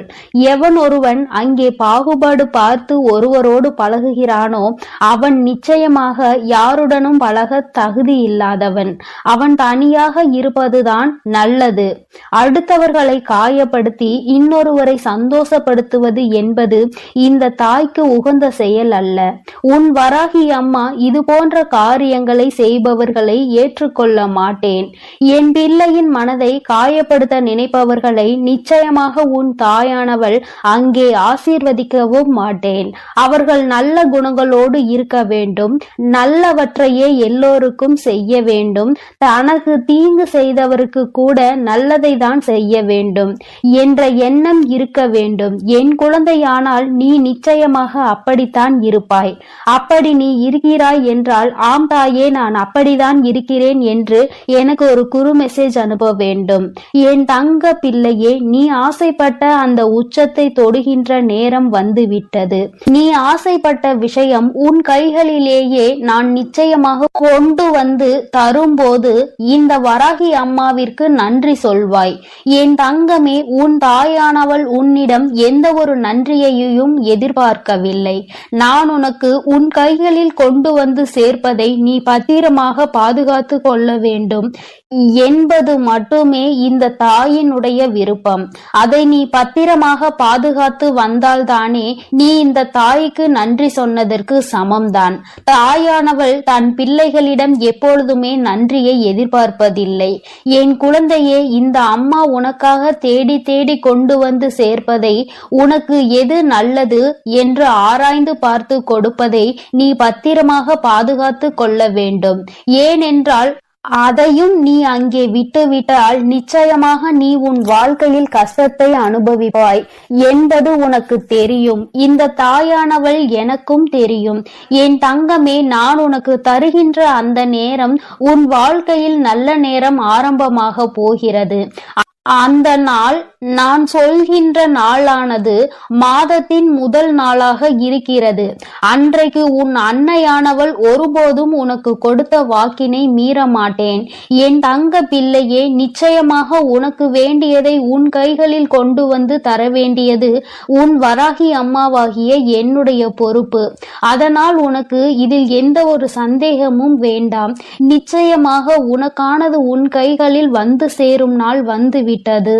எவன் ஒருவன் அங்கே பாகுபாடு பார்த்து ஒருவரோடு பழகுகிறானோ அவன் நிச்சயமாக யாருடனும் பழக தகுதி இல்லாதவன். அவன் தனியாக இருப்பதுதான் நல்லது. அடுத்தவர்களை காயப்படுத்தி இன்னொருவரை சந்தோஷப்படுத்துவது என்பது இந்த தாய்க்கு உகந்த செயல் அல்ல. உன் வராகி அம்மா இது போன்ற காரியங்களை செய்பவர்களை ஏற்றுக்கொள்ள மாட்டேன். என் பிள்ளையின் மனதை காயப்படுத்த நினைப்பவர்களை நிச்சயமாக உன் தாயானவள் அங்கே ஆசீர்வதிக்கவும் மாட்டேன். அவர்கள் நல்ல குணங்களோடு இருக்க வேண்டும், நல்லவற்றையே எல்லோருக்கும் செய்ய வேண்டும், தனக்கு தீங்கு செய்தவருக்கு கூட நல்லதை தான் செய்ய வேண்டும் என்ற எண்ணம் இருக்க வேண்டும். என் குழந்தையானால் நீ நிச்சயமாக அப்படித்தான் இருப்பாய். அப்படி நீ இருக்கிறாய் என்றால் ஆம் தாயே, நான் அப்படிதான் இருக்கிறேன் என்று எனக்கு ஒரு குறு மெசேஜ் அனுப்ப வேண்டும். என் தங்க பிள்ளையே, நீ ஆசைப்பட்ட அந்த உச்சத்தை தொடுகின்ற நேரம் வந்துவிட்டது. நீ ஆசைப்பட்ட விஷயம் உன் கைகளிலேயே நான் நிச்சயமாக கொண்டு வந்து தரும்போது இந்த வராகி அம்மாவிற்கு நன்றி சொல்வாய். என் தங்கமே, உன் தாயானவள் உன்னிடம் எந்த ஒரு நன்றியையும் எதிர்பார்க்கவில்லை. நான் உனக்கு உன் கைகளில் கொண்டு வந்து சேர்ப்பதை நீ பத்திரமாக பாதுகாத்து கொள்ள வேண்டும் என்பது மட்டுமே இந்த தாயினுடைய விருப்பம். அதை நீ பத்திரமாக பாதுகாத்து வந்தால்தானே நீ இந்த தாய்க்கு நன்றி சொன்னதற்கு சமம்தான். தாயானவள் தன் பிள்ளைகளிடம் எப்பொழுதுமே நன்றியை எதிர்பார்ப்பதில்லை. என் குழந்தையே, இந்த அம்மா உனக்காக தேடி தேடி கொண்டு வந்து சேர்ப்பதை, உனக்கு எது நல்லது என்று ஆராய்ந்து பார்த்து கொடுப்பதை நீ பத்திரமாக பாதுகாத்து கொள்ள வேண்டும். ஏனென்றால் அதையும் நீ அங்கே விட்டுவிட்டால் நிச்சயமாக நீ உன் வாழ்க்கையில் கஷ்டத்தை அனுபவிப்பாய் என்பது உனக்கு தெரியும். இந்த தாயானவள் எனக்கும் தெரியும். என் தங்கமே, நான் உனக்கு தருகின்ற அந்த நேரம் உன் வாழ்க்கையில் நல்ல நேரம் ஆரம்பமாக போகிறது. அந்த நாள் நான் சொல்கின்ற நாளானது மாதத்தின் முதல் நாளாக இருக்கிறது. அன்றைக்கு உன் அன்னையானவள் ஒருபோதும் உனக்கு கொடுத்த வாக்கினை மீற மாட்டேன். என் தங்க பிள்ளையே, நிச்சயமாக உனக்கு வேண்டியதை உன் கைகளில் கொண்டு வந்து தர வேண்டியது உன் வராகி அம்மாவாகிய என்னுடைய பொறுப்பு. அதனால் உனக்கு இதில் எந்த ஒரு சந்தேகமும் வேண்டாம். நிச்சயமாக உனக்கானது உன் கைகளில் வந்து சேரும் நாள் வந்து விட்டது.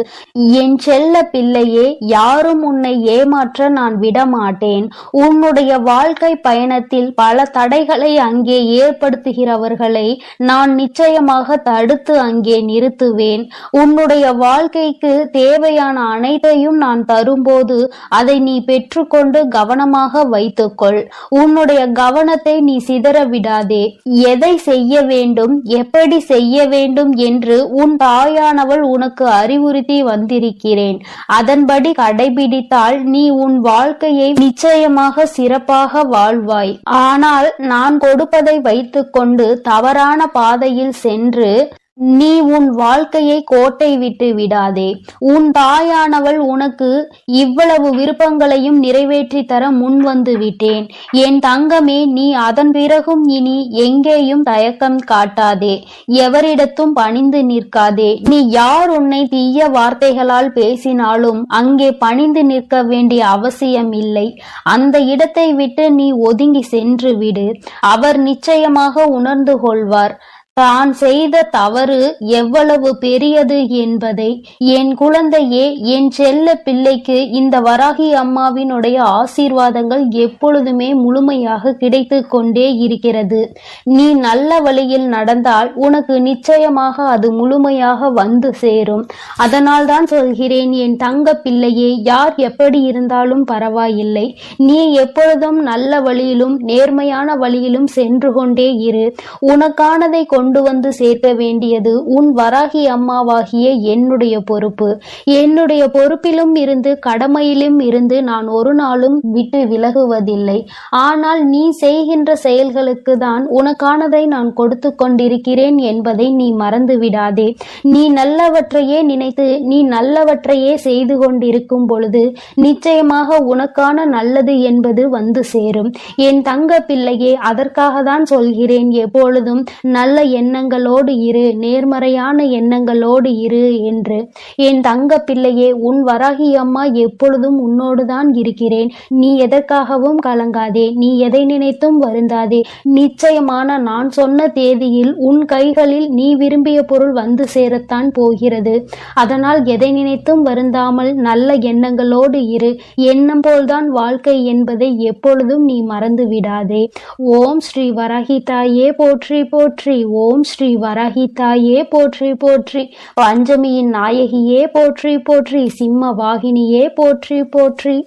என் செல்ல பிள்ளையே, யாரும் உன்னை ஏமாற்ற நான் விடமாட்டேன். உன்னுடைய வாழ்க்கை பயணத்தில் பல தடைகளை அங்கே ஏற்படுத்துகிறவர்களை நான் நிச்சயமாக தடுத்து அங்கே நிறுத்துவேன். உன்னுடைய வாழ்க்கைக்கு தேவையான அனைத்தையும் நான் தரும்போது அதை நீ பெற்றுக்கொண்டு கவனமாக வைத்துக்கொள். உன்னுடைய கவனத்தை நீ சிதற விடாதே. எதை செய்ய வேண்டும், எப்படி செய்ய வேண்டும் என்று உன் தாயானவள் உனக்கு அறிவுறுத்தி வந்திருக்கிறேன். அதன்படி கடைபிடித்தால் நீ உன் வாழ்க்கையை நிச்சயமாக சிறப்பாக வாழ்வாய். ஆனால் நான் கொடுப்பதை வைத்துக்கொண்டு தவறான பாதையில் சென்று நீ உன் வாழ்க்கையை கோட்டை விட்டு விடாதே. உன் தாயானவள் உனக்கு இவ்வளவு விருப்பங்களையும் நிறைவேற்றி தர முன் வந்து விட்டேன். என் தங்கமே, நீ அதன் பிறகும் இனி எங்கேயும் தயக்கம் காட்டாதே. எவரிடத்தும் பணிந்து நிற்காதே. நீ யார் உன்னை தீய வார்த்தைகளால் பேசினாலும் அங்கே பணிந்து நிற்க வேண்டிய அவசியம் இல்லை. அந்த இடத்தை விட்டு நீ ஒதுங்கி சென்று விடு. அவர் நிச்சயமாக உணர்ந்து கொள்வார் தான் செய்த தவறு எவ்வளவு பெரியது என்பதை. என் குழந்தையே, என் செல்ல பிள்ளைக்கு இந்த வராகி அம்மாவினுடைய ஆசீர்வாதங்கள் எப்பொழுதுமே முழுமையாக கிடைத்து கொண்டே இருக்கிறது. நீ நல்ல வழியில் நடந்தால் உனக்கு நிச்சயமாக அது முழுமையாக வந்து சேரும். அதனால் தான் சொல்கிறேன், என் தங்க பிள்ளையே, யார் எப்படி இருந்தாலும் பரவாயில்லை. நீ எப்பொழுதும் நல்ல வழியிலும் நேர்மையான வழியிலும் சென்று கொண்டே இரு. உனக்கானதை கொண்டு வந்து சேர்க்க வேண்டியது உன் வராகி அம்மாவாகிய என்னுடைய பொறுப்பு. என்னுடைய பொறுப்பிலும் இருந்து கடமையிலும் இருந்து நான் ஒரு நாளும் விட்டு விலகுவதில்லை. ஆனால் நீ செய்கின்ற செயல்களுக்கு தான் உனக்கானதை நான் கொடுத்து கொண்டிருக்கிறேன் என்பதை நீ மறந்து விடாதே. நீ நல்லவற்றையே நினைத்து நீ நல்லவற்றையே செய்து கொண்டிருக்கும் பொழுது நிச்சயமாக உனக்கான நல்லது என்பது வந்து சேரும். என் தங்க பிள்ளையே, அதற்காக தான் சொல்கிறேன், எப்பொழுதும் நல்ல எண்ணங்களோடு இரு, நேர்மறையான எண்ணங்களோடு இரு என்று. என் தங்க பிள்ளையே, உன் வராகி அம்மா எப்பொழுதும் உன்னோடு தான் இருக்கிறேன். நீ எதற்காகவும் கலங்காதே. நீ எதை நினைத்தும் வருந்தாதே. நிச்சயமான நான் சொன்ன தேதியில் உன் கைகளில் நீ விரும்பிய பொருள் வந்து சேரத்தான் போகிறது. அதனால் எதை நினைத்தும் வருந்தாமல் நல்ல எண்ணங்களோடு இரு. எண்ணம் போல்தான் வாழ்க்கை என்பதை எப்பொழுதும் நீ மறந்து விடாதே. ஓம் ஸ்ரீ வராகி தாயே போற்றி போற்றி. ஓம் ஸ்ரீ வராகி தாயே போற்றி போற்றி. பஞ்சமியின் நாயகியே போற்றி போற்றி. சிம்ம வாகினியே போற்றி போற்றி.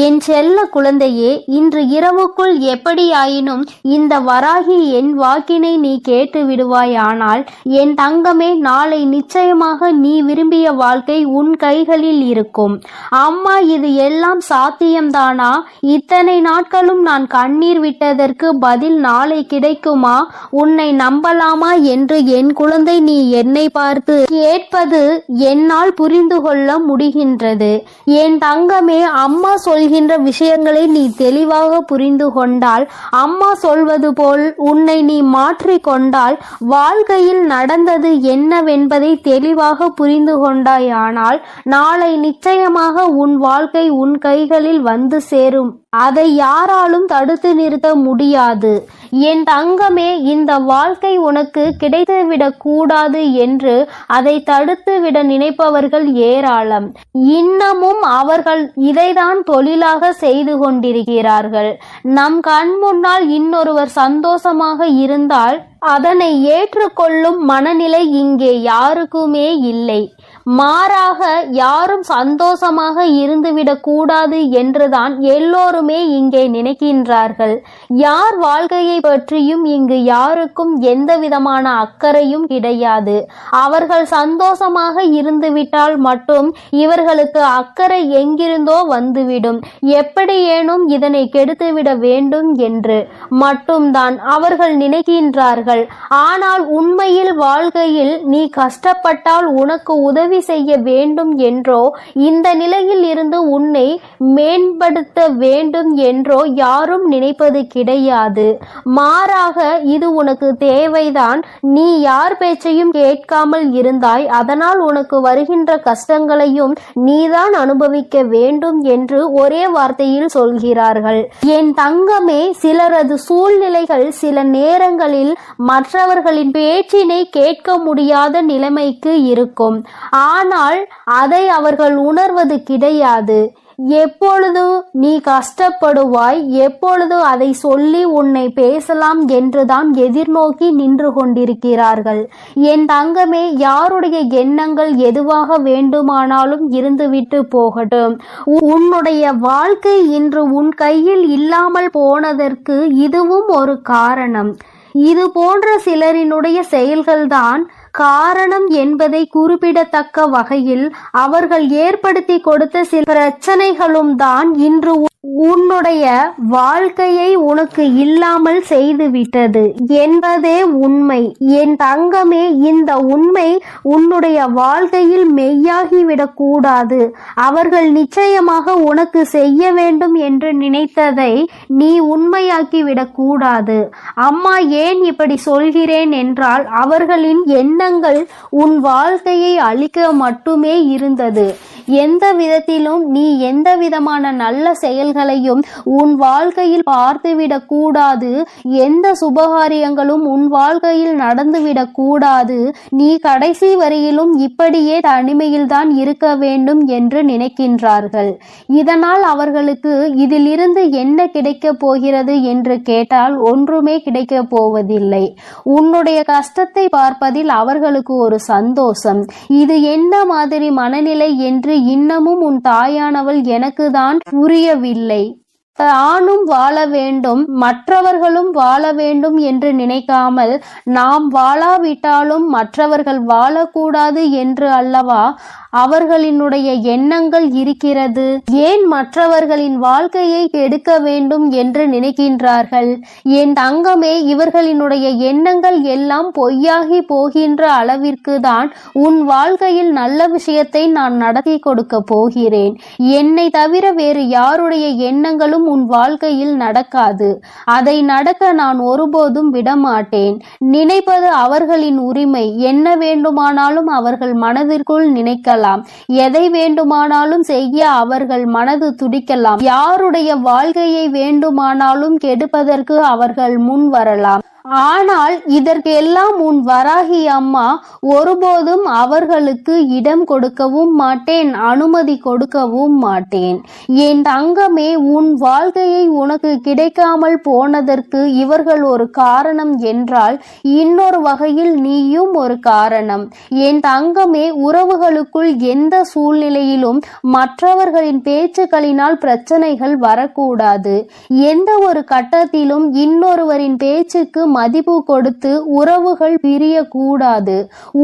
என் செல்ல குழந்தையே, இன்று இரவுக்குள் எப்படியாயினும் இந்த வராகி என் வாக்கினை நீ கேட்டு விடுவாயானால் என் தங்கமே, நாளை நிச்சயமாக நீ விரும்பிய வாழ்க்கை உன் கைகளில் இருக்கும். அம்மா, இது எல்லாம் சாத்தியம்தானா? இத்தனை நாட்களும் நான் கண்ணீர் விட்டதற்கு பதில் நாளை கிடைக்குமா? உன்னை நம்பலாமா என்று என் குழந்தை நீ என்னை பார்த்து கேட்பது என்னால் புரிந்து கொள்ள முடிகின்றது. என் தங்கமே, அம்மா சொல்கின்ற விஷயங்களை நீ தெளிவாக புரிந்து கொண்டால், அம்மா சொல்வது போல் உன்னை நீ மாற்றிக் கொண்டால், வாழ்க்கையில் நடந்தது என்னவென்பதை தெளிவாக புரிந்து கொண்டாயானால் நாளை நிச்சயமாக உன் வாழ்க்கை உன் கைகளில் வந்து சேரும். அதை யாராலும் தடுத்து நிறுத்த முடியாது. என் தங்கமே, இந்த வாழ்க்கை உனக்கு கிடைத்துவிடக் கூடாது என்று அதை தடுத்து விட நினைப்பவர்கள் ஏராளம். இன்னமும் அவர்கள் இதைதான் தொழிலாக செய்து கொண்டிருக்கிறார்கள். நம் கண் முன்னால் இன்னொருவர் சந்தோஷமாக இருந்தால் அதனை ஏற்றுக்கொள்ளும் மனநிலை இங்கே யாருக்குமே இல்லை. மாறாக யாரும் சந்தோஷமாக இருந்துவிடக் கூடாது என்றுதான் எல்லோருமே இங்கே நினைக்கின்றார்கள். யார் வாழ்க்கையை பற்றியும் இங்கு யாருக்கும் எந்த விதமான அக்கறையும் கிடையாது. அவர்கள் சந்தோஷமாக இருந்துவிட்டால் மட்டும் இவர்களுக்கு அக்கறை எங்கிருந்தோ வந்துவிடும். எப்படியேனும் இதனை கெடுத்துவிட வேண்டும் என்று மட்டும்தான் அவர்கள் நினைக்கின்றார்கள். ஆனால் உண்மையில் வாழ்க்கையில் நீ கஷ்டப்பட்டால் உனக்கு உதவி உதவி செய்ய வேண்டும் என்றோ இந்த நிலையில் இருந்து உன்னை மேம்படுத்த வேண்டும் என்றோ யாரும் நினைப்பது கிடையாது. மாறாக இது உனக்கு தேவைதான். நீ யார் பேச்சையும் கேட்காமல் இருந்தாய், அதனால் உனக்கு வருகின்ற கஷ்டங்களையும் நீதான் அனுபவிக்க வேண்டும் என்று ஒரே வார்த்தையில் சொல்கிறார்கள். என் தங்கமே, சிலரது சூழ்நிலைகள் சில நேரங்களில் மற்றவர்களின் பேச்சினை கேட்க முடியாத நிலைமைக்கு இருக்கும். ஆனால் அதை அவர்கள் உணர்வது கிடையாது. எப்பொழுது நீ கஷ்டப்படுவாய், எப்பொழுது அதை சொல்லி உன்னை பேசலாம் என்றுதான் எதிர்நோக்கி நின்று கொண்டிருக்கிறார்கள். என் தங்கமே, யாருடைய எண்ணங்கள் எதுவாக வேண்டுமானாலும் இருந்துவிட்டு போகட்டும். உன்னுடைய வாழ்க்கை இன்று உன் கையில் இல்லாமல் போனதற்கு இதுவும் ஒரு காரணம். இது போன்ற சிலரினுடைய செயல்கள்தான் காரணம் என்பதை குறிப்பிடத்தக்க வகையில் அவர்கள் ஏற்படுத்தி கொடுத்த சில பிரச்சனைகளும் தான் இன்று உன்னுடைய வாழ்க்கையை உனக்கு இல்லாமல் செய்துவிட்டது என்பதே உண்மை. என் தங்கமே, இந்த உண்மை உன்னுடைய வாழ்க்கையில் மெய்யாகிவிடக் கூடாது. அவர்கள் நிச்சயமாக உனக்கு செய்ய வேண்டும் என்று நினைத்ததை நீ உண்மையாக்கிவிடக் கூடாது. அம்மா, ஏன் இப்படி சொல்கிறேன் என்றால், அவர்களின் எண்ணங்கள் உன் வாழ்க்கையை அழிக்க மட்டுமே இருந்தது. எந்த விதத்திலும் நீ எந்த விதமான நல்ல செயல்களையும் உன் வாழ்க்கையில் பார்த்துவிடக் கூடாது. எந்த சுபகாரியங்களும் உன் வாழ்க்கையில் நடந்துவிடக் கூடாது. நீ கடைசி வரையிலும் இப்படியே தனிமையில்தான் இருக்க வேண்டும் என்று நினைக்கின்றார்கள். இதனால் அவர்களுக்கு இதிலிருந்து என்ன கிடைக்கப் போகிறது என்று கேட்டால் ஒன்றுமே கிடைக்கப் போவதில்லை. உன்னுடைய கஷ்டத்தை பார்ப்பதில் அவர்களுக்கு ஒரு சந்தோஷம். இது என்ன மாதிரி மனநிலை என்று இன்னமும் உன் தாயானவள் எனக்கு தான் புரியவில்லை. தானும் வாழ வேண்டும், மற்றவர்களும் வாழ வேண்டும் என்று நினைக்காமல், நாம் வாழாவிட்டாலும் மற்றவர்கள் வாழக்கூடாது என்று அல்லவா அவர்களினுடைய எண்ணங்கள் இருக்கிறது. ஏன் மற்றவர்களின் வாழ்க்கையை கெடுக்க வேண்டும் என்று நினைக்கின்றார்கள்? என் தங்கமே, இவர்களினுடைய எண்ணங்கள் எல்லாம் பொய்யாகி போகின்ற அளவிற்கு தான் உன் வாழ்க்கையில் நல்ல விஷயத்தை நான் நடத்தி கொடுக்க போகிறேன். என்னை தவிர வேறு யாருடைய எண்ணங்களும் உன் வாழ்க்கையில் நடக்காது. அதை நடக்க நான் ஒருபோதும் விடமாட்டேன். நினைப்பது அவர்களின் உரிமை. என்ன வேண்டுமானாலும் அவர்கள் மனதிற்குள் நினைக்கலாம். எதை வேண்டுமானாலும் செய்ய அவர்கள் மனது துடிக்கலாம். யாருடைய வாழ்க்கையை வேண்டுமானாலும் கெடுப்பதற்கு அவர்கள் முன் வரலாம். ஆனால் இதற்கு எல்லாம் உன் வராகி அம்மா ஒருபோதும் அவர்களுக்கு இடம் கொடுக்கவும் மாட்டேன், அனுமதி கொடுக்கவும் மாட்டேன். என் தங்கமே, உன் வாழ்க்கையை உனக்கு கிடைக்காமல் போனதற்கு இவர்கள் ஒரு காரணம் என்றால், இன்னொரு வகையில் நீயும் ஒரு காரணம். என் தங்கமே, உறவுகளுக்குள் எந்த சூழ்நிலையிலும் மற்றவர்களின் பேச்சுக்களினால் பிரச்சனைகள் வரக்கூடாது. எந்த ஒரு கட்டத்திலும் இன்னொருவரின் பேச்சுக்கு மதிப்பு கொடுத்து உறவுகள் பிரியக்கூடாது.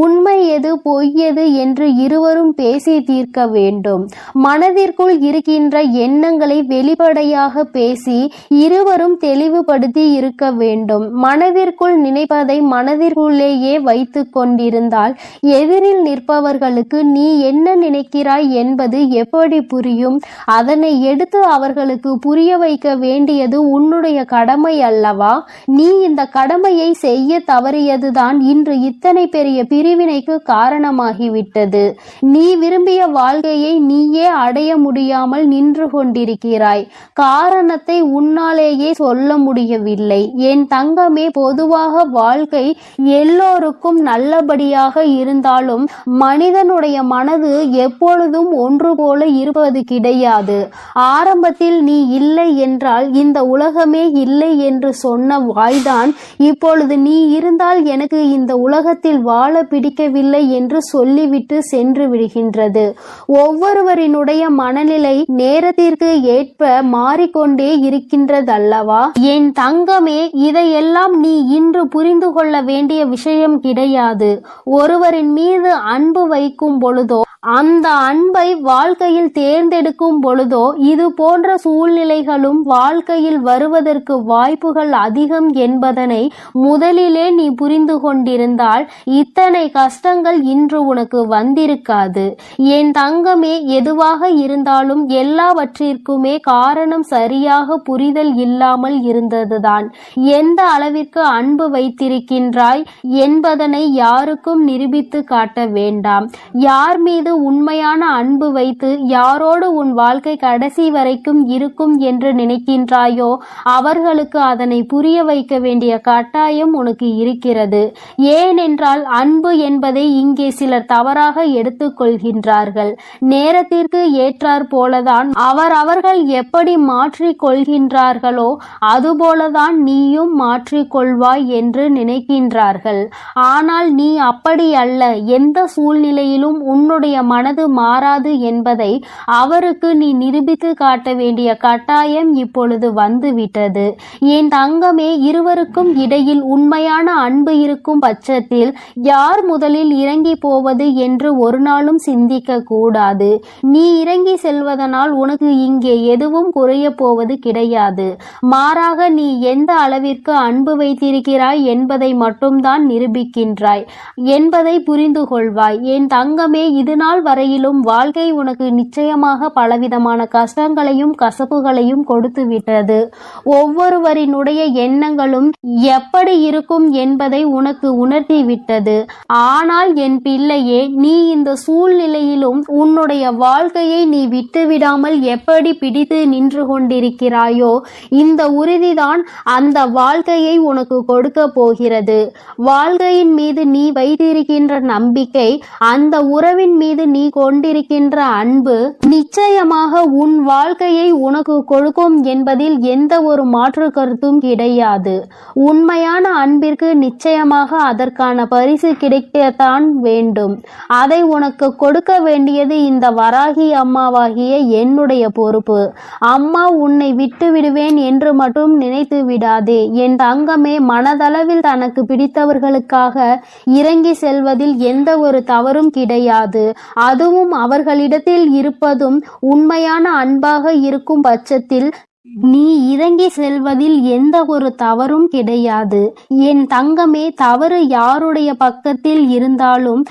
உண்மை எது பொய் எது என்று இருவரும் பேசி தீர்க்க வேண்டும். மனதிற்குள் இருக்கின்ற எண்ணங்களை வெளிப்படையாக பேசி இருவரும் தெளிவுபடுத்தி இருக்க வேண்டும். மனதிற்குள் நினைப்பதை மனதிற்குள்ளேயே வைத்து கொண்டிருந்தால் எதிரில் நிற்பவர்களுக்கு நீ என்ன நினைக்கிறாய் என்பது எப்படி புரியும்? அதனை எடுத்து அவர்களுக்கு புரிய வைக்க வேண்டியது உன்னுடைய கடமை அல்லவா? நீ இந்த கடமையை செய்ய தவறியதுதான் இன்று இத்தனை பெரிய பிரிவினைக்கு காரணமாகிவிட்டது. நீ விரும்பிய வாழ்க்கையை நீயே அடைய முடியாமல் நின்று கொண்டிருக்கிறாய். காரணத்தை உன்னாலேயே சொல்ல முடியவில்லை. என் தங்கமே, பொதுவாக வாழ்க்கை எல்லோருக்கும் நல்லபடியாக இருந்தாலும் மனிதனுடைய மனது எப்பொழுதும் ஒன்று போல இருப்பது கிடையாது. ஆரம்பத்தில் நீ இல்லை என்றால் இந்த உலகமே இல்லை என்று சொன்ன வாய்தான் இப்பொழுது நீ இருந்தால் எனக்கு இந்த உலகத்தில் வாழ பிடிக்கவில்லை என்று சொல்லிவிட்டு சென்று விடுகின்றது. ஒவ்வொருவரினுடைய மனநிலை நேரத்திற்கு ஏற்ப மாறிக்கொண்டே இருக்கின்றதல்லவா? என் தங்கமே, இதையெல்லாம் நீ இன்று புரிந்து கொள்ள வேண்டிய விஷயம் கிடையாது. ஒருவரின் மீது அன்பு வைக்கும் பொழுதோ அந்த அன்பை வாழ்க்கையில் தேர்ந்தெடுக்கும் பொழுதோ இது போன்ற சூழ்நிலைகளும் வாழ்க்கையில் வருவதற்கு வாய்ப்புகள் அதிகம் என்பதனை முதலிலே நீ புரிந்து கொண்டிருந்தால் இத்தனை கஷ்டங்கள் இன்று உனக்கு வந்திருக்காது. என் தங்கமே, எதுவாக இருந்தாலும் எல்லாவற்றிற்குமே காரணம் சரியாக புரிதல் இல்லாமல் இருந்ததுதான். எந்த அளவிற்கு அன்பு வைத்திருக்கின்றாய் என்பதனை யாருக்கும் நிரூபித்து காட்ட வேண்டாம். யார் மீது உண்மையான அன்பு வைத்து யாரோடு உன் வாழ்க்கை கடைசி வரைக்கும் இருக்கும் என்று நினைக்கின்றாயோ அவர்களுக்கு அதனை புரிய வைக்க வேண்டிய கட்டாயம் உனக்கு இருக்கிறது. ஏனென்றால் அன்பு என்பதை இங்கே சிலர் தவறாக எடுத்துக்கொள்கின்றார்கள். நேரத்திற்கு ஏற்றாற் போலதான் அவர்கள் எப்படி மாற்றிக் கொள்கின்றார்களோ அதுபோலதான் நீயும் மாற்றிக்கொள்வாய் என்று நினைக்கின்றார்கள். ஆனால் நீ அப்படி அல்ல. எந்த சூழ்நிலையிலும் உன்னுடைய மனது மாறாது என்பதை அவருக்கு நீ நிரூபித்து காட்ட வேண்டிய கட்டாயம் இப்பொழுது வந்துவிட்டது. என் தங்கமே, இருவருக்கும் இடையில் உண்மையான அன்பு இருக்கும் பட்சத்தில் யார் முதலில் இறங்கி போவது என்று ஒரு நாளும் சிந்திக்க கூடாது. நீ இறங்கி செல்வதனால் உனக்கு இங்கே எதுவும் குறைய போவது கிடையாது. மாறாக நீ எந்த அளவிற்கு அன்பு வைத்திருக்கிறாய் என்பதை மட்டும்தான் நிரூபிக்கின்றாய் என்பதை புரிந்து கொள்வாய். என் தங்கமே, இதுநாள் வரையிலும் வாழ்க்கை உனக்கு நிச்சயமாக பலவிதமான கஷ்டங்களையும் கசப்புகளையும் கொடுத்து விட்டது. ஒவ்வொருவரினுடைய எண்ணங்களும் எப்படி இருக்கும் என்பதை உனக்கு உணர்த்தி விட்டது. ஆனால் என் பிள்ளையே, நீ இந்த சூழ்நிலையிலும் உன்னுடைய வாழ்க்கையை நீ விட்டுவிடாமல் எப்படி பிடித்து நின்று கொண்டிருக்கிறாயோ இந்த உறுதிதான் அந்த வாழ்க்கையை உனக்கு கொடுக்க போகிறது. வாழ்க்கையின் மீது நீ வைத்திருக்கின்ற நம்பிக்கை, அந்த உறவின் மீது நீ கொண்டிருக்கின்ற அன்பு நிச்சயமாக உன் வாழ்க்கையை உனக்கு கொடுக்கும் என்பதில் எந்த ஒரு மாற்று கருத்தும் கிடையாது. உண்மையான அன்பிற்கு நிச்சயமாக அதற்கான பரிசு கிடைக்கத்தான் வேண்டும். அதை உனக்கு கொடுக்க வேண்டியது இந்த வராகி அம்மாவாகிய என்னுடைய பொறுப்பு. அம்மா உன்னை விட்டு விடுவேன் என்று மட்டும் நினைத்து விடாதே. என் தங்கமே, மனதளவில் தனக்கு பிடித்தவர்களுக்காக இறங்கி செல்வதில் எந்த ஒரு தவறும் கிடையாது. அதுவும் அவர்களிடத்தில் இருப்பதும் உண்மையான அன்பாக இருக்கும் பட்சத்தில் நீ இறங்கி செல்வதில் எந்த ஒரு தவறும் கிடையாது. என் தங்கமே, தவறு யாருடைய பக்கத்தில் இருந்தாலும்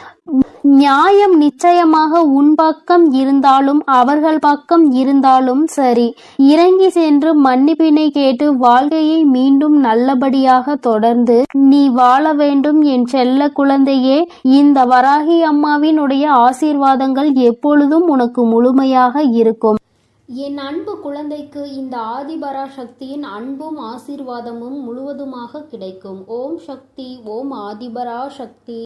நியாயம் நிச்சயமாக உன் பக்கம் இருந்தாலும் அவர்கள் பக்கம் இருந்தாலும் சரி, இறங்கி சென்று மன்னிப்பினை கேட்டு வாழ்க்கையை மீண்டும் நல்லபடியாக தொடர்ந்து நீ வாழ வேண்டும் என் செல்ல குழந்தையே. இந்த வராகி அம்மாவினுடைய ஆசீர்வாதங்கள் எப்பொழுதும் உனக்கு முழுமையாக இருக்கும். என் அன்பு குழந்தைக்கு இந்த ஆதிபராசக்தியின் அன்பும் ஆசீர்வாதமும் முழுவதுமாக கிடைக்கும். ஓம் சக்தி, ஓம் ஆதிபராசக்தி.